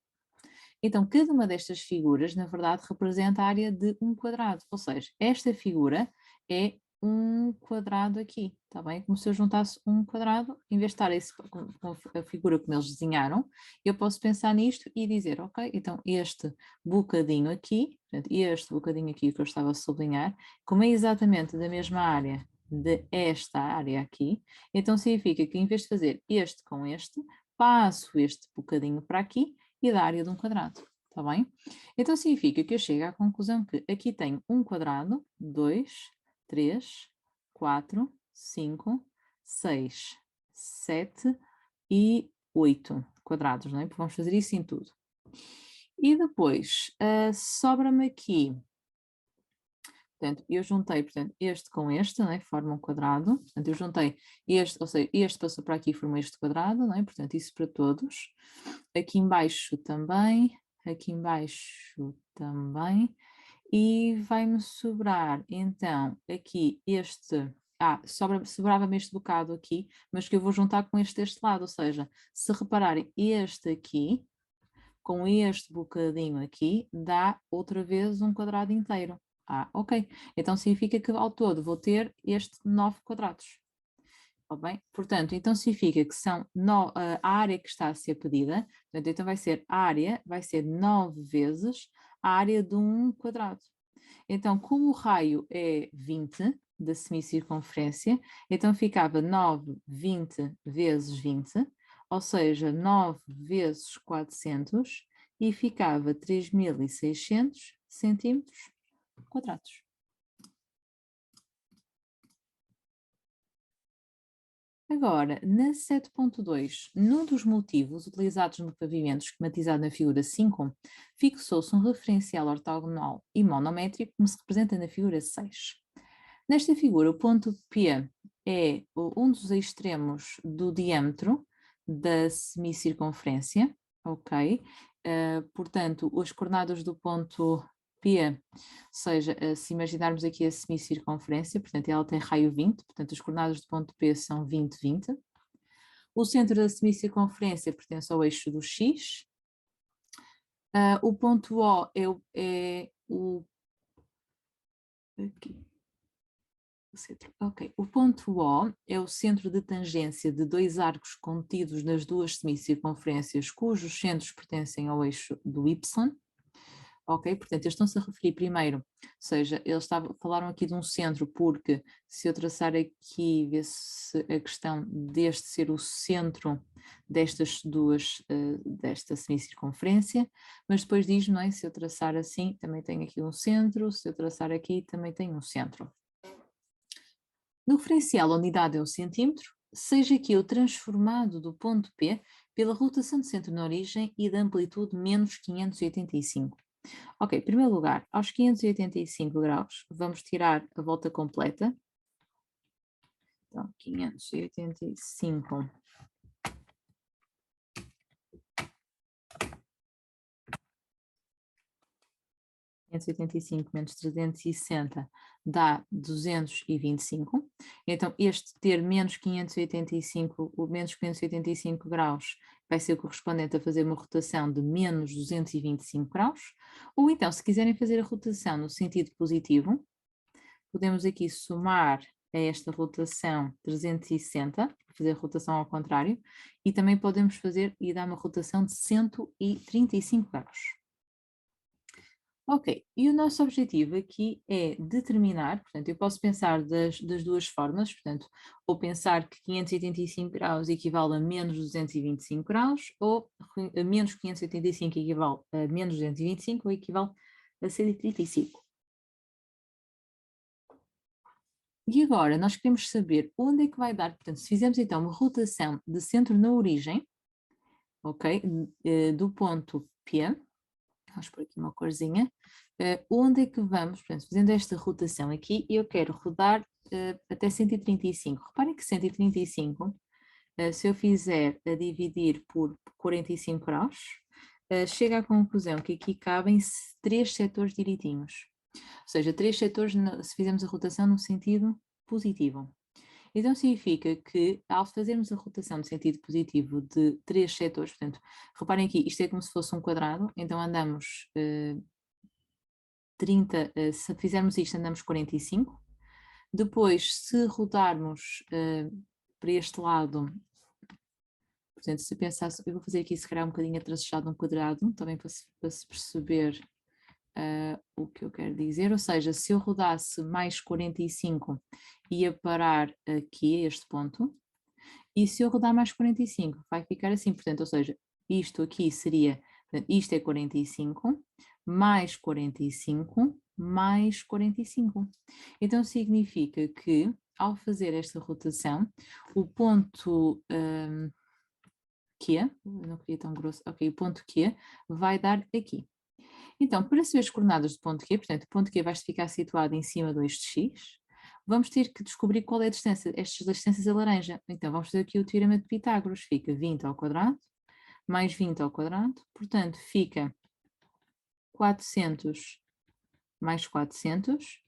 Então, cada uma destas figuras, na verdade, representa a área de um quadrado, ou seja, esta figura é um quadrado aqui, está bem? Como se eu juntasse um quadrado, em vez de estar com a figura como eles desenharam, eu posso pensar nisto e dizer, ok, então este bocadinho aqui, portanto, este bocadinho aqui que eu estava a sublinhar, como é exatamente da mesma área de esta área aqui, então significa que em vez de fazer este com este, passo este bocadinho para aqui e da área de um quadrado, está bem? Então significa que eu chego à conclusão que aqui tenho um quadrado, 2, 3, 4, 5, 6, 7 e 8 quadrados, não é? Porque vamos fazer isso em tudo. E depois, sobra-me aqui, portanto, eu juntei, portanto, este com este, não é? Forma um quadrado, portanto, eu juntei este, ou seja, este passou para aqui e formou este quadrado, não é? Portanto, isso para todos. Aqui embaixo também, aqui embaixo também, e vai-me sobrar, então, aqui este, sobrava-me este bocado aqui, mas que eu vou juntar com este deste lado, ou seja, se repararem, este aqui, com este bocadinho aqui, dá outra vez um quadrado inteiro. Ok. Então significa que ao todo vou ter este 9 quadrados. Tá bem? Portanto, então significa que são a área que está a ser pedida, portanto, então vai ser a área, vai ser 9 vezes a área de um quadrado. Então, como o raio é 20 da semicircunferência, então ficava 9, 20 vezes 20, ou seja, 9 vezes 400, e ficava 3.600 centímetros quadrados. Agora, na 7.2, num dos motivos utilizados no pavimento esquematizado na figura 5, fixou-se um referencial ortogonal e monométrico, como se representa na figura 6. Nesta figura, o ponto P é um dos extremos do diâmetro da semicircunferência, ok? Portanto, as coordenadas do ponto P, ou seja, se imaginarmos aqui a semicircunferência, portanto, ela tem raio 20, portanto, as coordenadas do ponto P são 20, 20. O centro da semicircunferência pertence ao eixo do X. O ponto O é o... Aqui. Ok, o ponto O é o centro de tangência de dois arcos contidos nas duas semicircunferências cujos centros pertencem ao eixo do Y. Ok, portanto, eles estão-se a referir primeiro, ou seja, falaram aqui de um centro porque se eu traçar aqui, vê-se a questão deste ser o centro destas duas, desta semicircunferência, mas depois diz, não é, se eu traçar assim, também tenho aqui um centro, se eu traçar aqui, também tenho um centro. No referencial, a unidade é o centímetro, seja aqui o transformado do ponto P pela rotação de centro na origem e da amplitude menos 585. Ok, em primeiro lugar, aos 585 graus, vamos tirar a volta completa. Então, 585 585 menos 360 dá 225. Então, este ter menos 585, o menos 585 graus vai ser correspondente a fazer uma rotação de menos 225 graus. Ou então, se quiserem fazer a rotação no sentido positivo, podemos aqui somar a esta rotação 360, fazer a rotação ao contrário, e também podemos fazer e dar uma rotação de 135 graus. Ok, e o nosso objetivo aqui é determinar, portanto, eu posso pensar das duas formas, portanto, ou pensar que 585 graus equivale a menos 225 graus, ou a menos 585 equivale a menos 225, ou equivale a 135. E agora, nós queremos saber onde é que vai dar, portanto, se fizermos então uma rotação de centro na origem, ok, do ponto P, vamos por aqui uma corzinha, onde é que vamos, portanto, fazendo esta rotação aqui, eu quero rodar até 135. Reparem que 135, se eu fizer a dividir por 45 graus, chega à conclusão que aqui cabem 3 setores direitinhos. Ou seja, 3 setores se fizermos a rotação no sentido positivo. Então significa que ao fazermos a rotação de sentido positivo de 3 setores, portanto, reparem aqui, isto é como se fosse um quadrado, então andamos 30, se fizermos isto andamos 45, depois se rodarmos para este lado, portanto, se pensasse, eu vou fazer aqui se calhar um bocadinho atrasado um quadrado, também para se perceber o que eu quero dizer, ou seja, se eu rodasse mais 45 ia parar aqui a este ponto, e se eu rodar mais 45 vai ficar assim, portanto, ou seja, isto aqui seria, portanto, isto é 45, mais 45, mais 45. Então significa que ao fazer esta rotação, o ponto Q, eu não queria tão grosso, ok, o ponto Q vai dar aqui. Então, para saber as coordenadas do ponto Q, portanto, o ponto Q vai ficar situado em cima do eixo x, vamos ter que descobrir qual é a distância, estas duas distâncias a laranja. Então, vamos fazer aqui o teorema de Pitágoras, fica 20 ao quadrado, mais 20 ao quadrado, portanto, fica 400 mais 400,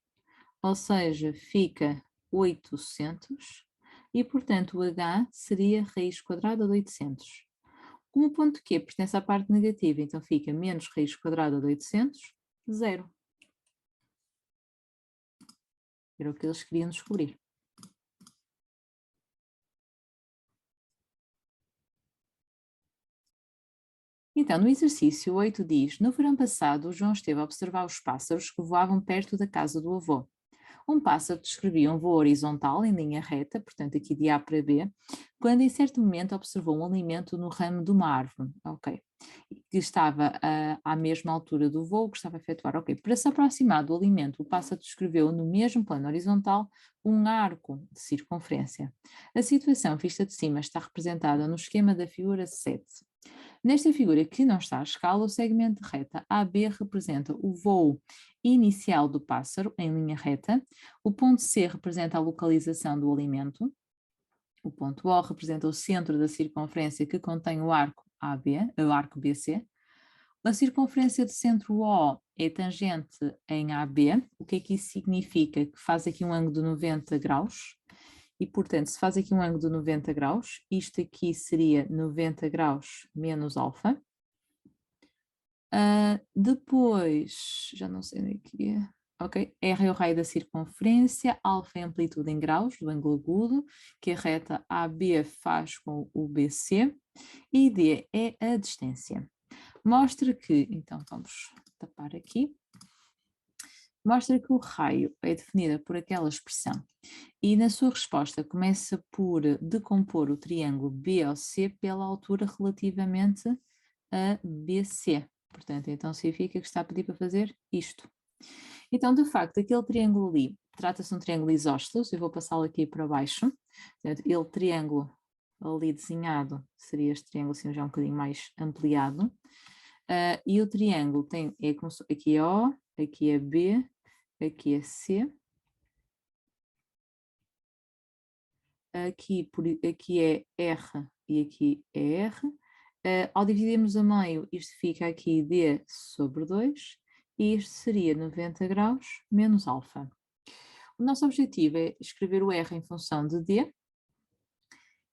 ou seja, fica 800, e, portanto, o h seria raiz quadrada de 800. Como o ponto Q pertence à parte negativa, então fica menos raiz quadrada de 800, 0. Era o que eles queriam descobrir. Então, no exercício 8 diz, no verão passado, o João esteve a observar os pássaros que voavam perto da casa do avô. Um pássaro descrevia um voo horizontal em linha reta, portanto aqui de A para B, quando em certo momento observou um alimento no ramo de uma árvore, ok, que estava à mesma altura do voo que estava a efetuar, ok. Para se aproximar do alimento, o pássaro descreveu no mesmo plano horizontal um arco de circunferência. A situação vista de cima está representada no esquema da figura 7. Nesta figura que não está à escala, o segmento de reta AB representa o voo inicial do pássaro em linha reta, o ponto C representa a localização do alimento, o ponto O representa o centro da circunferência que contém o arco AB, o arco BC. A circunferência de centro O é tangente em AB. O que é que isso significa? Que faz aqui um ângulo de 90 graus. E, portanto, se faz aqui um ângulo de 90 graus, isto aqui seria 90 graus menos alfa. Depois, já não sei onde é que é. Ok, R é o raio da circunferência, alfa é a amplitude em graus do ângulo agudo, que a reta AB faz com o BC, e D é a distância. Mostra que, então vamos tapar aqui, mostra que o raio é definido por aquela expressão e na sua resposta começa por decompor o triângulo BOC pela altura relativamente a BC. Portanto, então significa que está a pedir para fazer isto. Então, de facto, aquele triângulo ali, trata-se de um triângulo isósceles, eu vou passá-lo aqui para baixo. Portanto, ele triângulo ali desenhado seria este triângulo assim já um bocadinho mais ampliado. E o triângulo tem, aqui é O, aqui é B, aqui é C. Aqui é R e aqui é R. Ao dividirmos a meio, isto fica aqui D sobre 2, e isto seria 90 graus menos alfa. O nosso objetivo é escrever o R em função de D,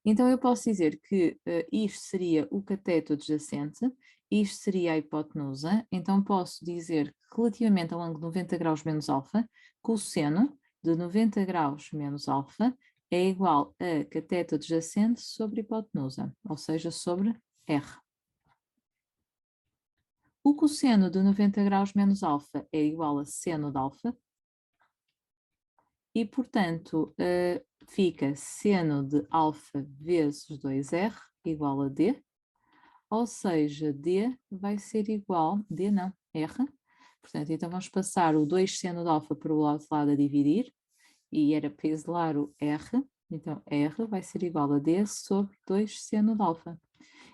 então eu posso dizer que isto seria o cateto adjacente, isto seria a hipotenusa, então posso dizer que relativamente ao ângulo de 90 graus menos alfa, cosseno de 90 graus menos alfa é igual a cateto adjacente sobre hipotenusa, ou seja, sobre R. O cosseno de 90 graus menos alfa é igual a seno de alfa, e, portanto, fica seno de alfa vezes 2R igual a D, ou seja, D vai ser igual, D não, R. Portanto, então vamos passar o 2 seno de alfa para o outro lado a dividir, e era para isolar o R, então R vai ser igual a D sobre 2 seno de alfa.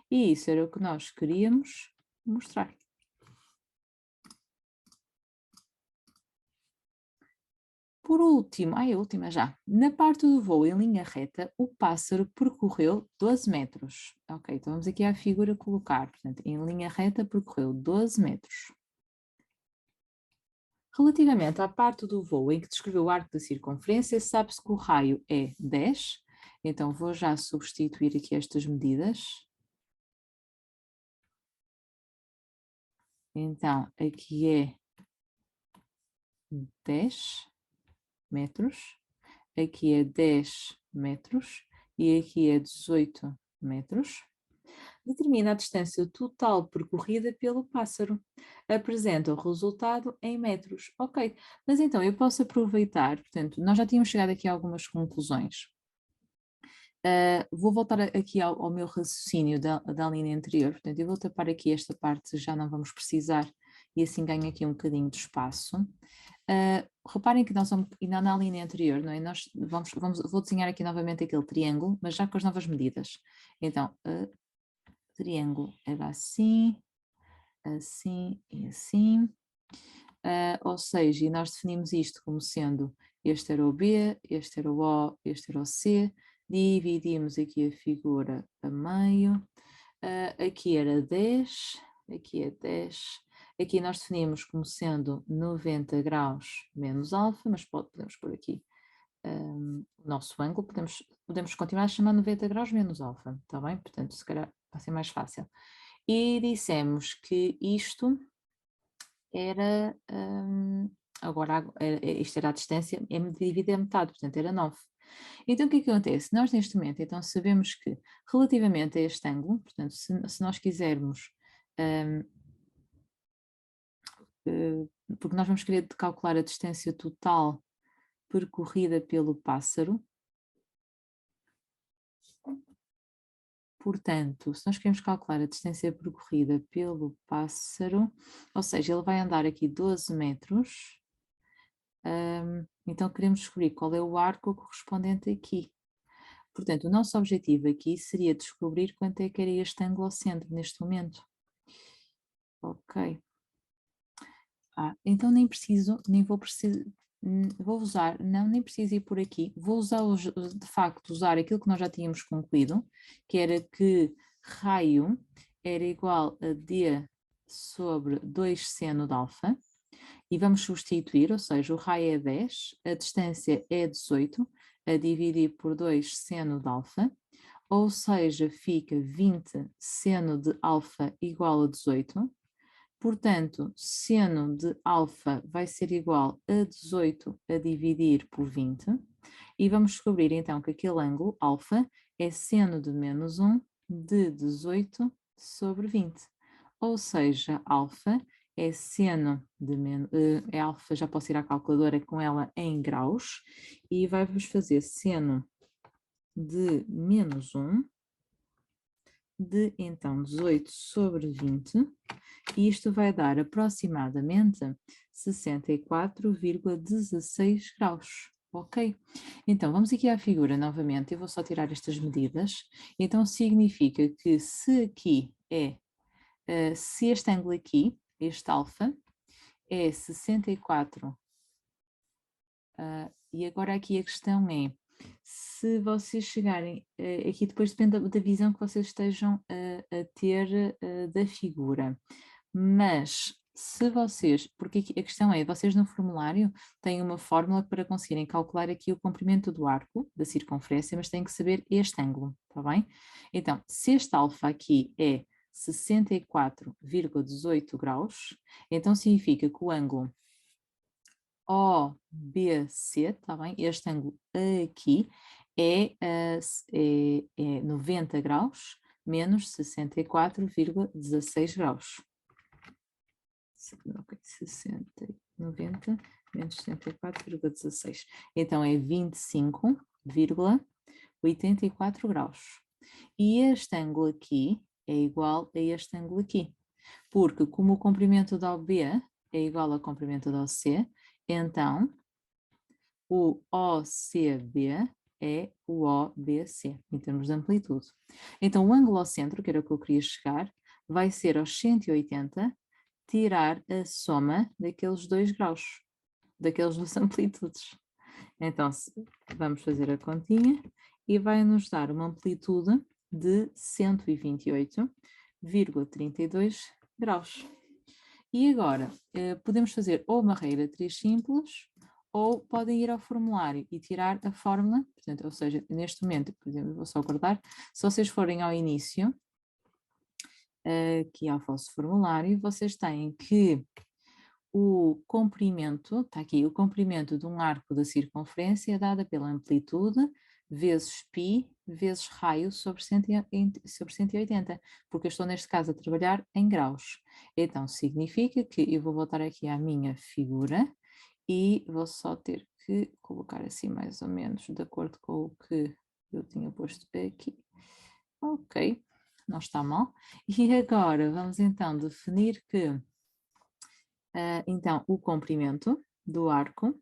E isso era o que nós queríamos mostrar. Por último, a última já, na parte do voo em linha reta, o pássaro percorreu 12 metros. Ok, então vamos aqui à figura colocar, portanto, em linha reta percorreu 12 metros. Relativamente à parte do voo em que descreveu o arco da circunferência, sabe-se que o raio é 10, então vou já substituir aqui estas medidas. Então, aqui é 10 metros, aqui é 10 metros e aqui é 18 metros. Determina a distância total percorrida pelo pássaro. Apresenta o resultado em metros. Ok, mas então eu posso aproveitar, portanto, nós já tínhamos chegado aqui a algumas conclusões. Vou voltar aqui ao meu raciocínio da linha anterior, portanto, eu vou tapar aqui esta parte, já não vamos precisar, e assim ganho aqui um bocadinho de espaço. Reparem que nós vamos, ainda na linha anterior, não é? Nós vou desenhar aqui novamente aquele triângulo, mas já com as novas medidas. Então, triângulo era assim, assim e assim. Ou seja, e nós definimos isto como sendo este era o B, este era o O, este era o C, dividimos aqui a figura a meio, aqui era 10, aqui é 10, aqui nós definimos como sendo 90 graus menos alfa, mas podemos pôr aqui o nosso ângulo, podemos continuar a chamar 90 graus menos alfa, está bem? Portanto, se calhar vai ser mais fácil. E dissemos que isto era, agora isto era a distância, é dividida a metade, portanto era 9. Então o que é que acontece? Nós neste momento então sabemos que relativamente a este ângulo, portanto se nós quisermos, porque nós vamos querer calcular a distância total percorrida pelo pássaro, portanto, se nós queremos calcular a distância percorrida pelo pássaro, ou seja, ele vai andar aqui 12 metros, então queremos descobrir qual é o arco correspondente aqui. Portanto, o nosso objetivo aqui seria descobrir quanto é que era este ângulo ao centro neste momento. Ok. Então nem preciso, nem vou precisar, vou usar, não, nem preciso ir por aqui, vou usar, de facto, usar aquilo que nós já tínhamos concluído, que era que raio era igual a D sobre 2 seno de alfa, e vamos substituir, ou seja, o raio é 10, a distância é 18, a dividir por 2 seno de alfa, ou seja, fica 20 seno de alfa igual a 18, portanto, seno de alfa vai ser igual a 18 a dividir por 20, e vamos descobrir então que aquele ângulo, alfa, é seno de menos 1 de 18 sobre 20, ou seja, alfa é seno de menos, é alfa, já posso ir à calculadora com ela em graus, e vai-vos fazer seno de menos 1 de então 18 sobre 20, e isto vai dar aproximadamente 64,16 graus. Ok? Então vamos aqui à figura novamente, eu vou só tirar estas medidas. Então significa que se aqui é, se este ângulo aqui, este alfa, é 64, e agora aqui a questão é, se vocês chegarem, aqui depois depende da visão que vocês estejam a ter da figura, mas se vocês, porque aqui a questão é, vocês no formulário têm uma fórmula para conseguirem calcular aqui o comprimento do arco, da circunferência, mas têm que saber este ângulo, está bem? Então, se este alfa aqui é 64,18 graus, então significa que o ângulo OBC, está bem? Este ângulo aqui é 90 graus menos 64,16 graus. 60, 90 menos 64,16. Então é 25,84 graus. E este ângulo aqui é igual a este ângulo aqui. Porque como o comprimento da OB é igual ao comprimento da OC, então o OCB é o OBC, em termos de amplitude. Então o ângulo ao centro, que era o que eu queria chegar, vai ser aos 180 tirar a soma daqueles 2 graus, daqueles duas amplitudes. Então vamos fazer a continha e vai nos dar uma amplitude de 128,32 graus. E agora, podemos fazer ou uma regra 3 simples, ou podem ir ao formulário e tirar a fórmula, portanto, ou seja, neste momento, por exemplo, vou só guardar, se vocês forem ao início, aqui ao vosso formulário, vocês têm que o comprimento, está aqui, o comprimento de um arco da circunferência é dada pela amplitude vezes π vezes raio sobre 180, porque eu estou neste caso a trabalhar em graus. Então significa que eu vou voltar aqui à minha figura e vou só ter que colocar assim mais ou menos de acordo com o que eu tinha posto aqui. Ok, não está mal. E agora vamos então definir que então o comprimento do arco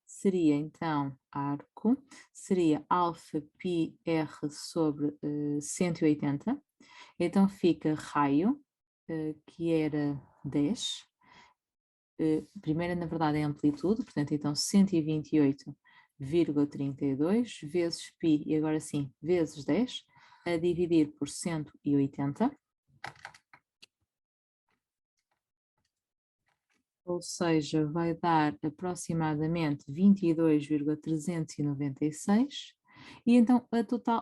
seria então arco, seria alfa π r sobre 180, então fica raio, que era 10, primeira na verdade é amplitude, portanto então 128,32 vezes π, e agora sim, vezes 10, a dividir por 180, ou seja, vai dar aproximadamente 22,396, e então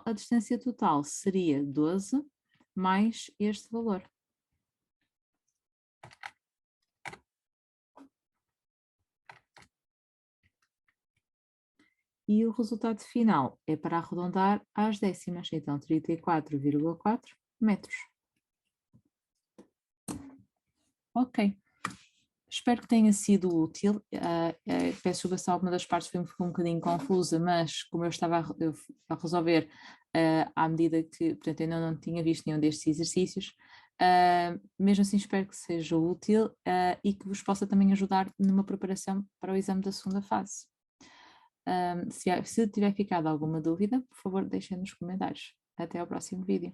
a distância total seria 12 mais este valor. E o resultado final é para arredondar às décimas, então 34,4 metros. Ok. Espero que tenha sido útil. Peço desculpa se alguma das partes ficou um bocadinho confusa, mas como eu estava a resolver à medida que, portanto, eu não tinha visto nenhum destes exercícios, mesmo assim espero que seja útil e que vos possa também ajudar numa preparação para o exame da segunda fase. Se tiver ficado alguma dúvida, por favor, deixem nos comentários. Até ao próximo vídeo.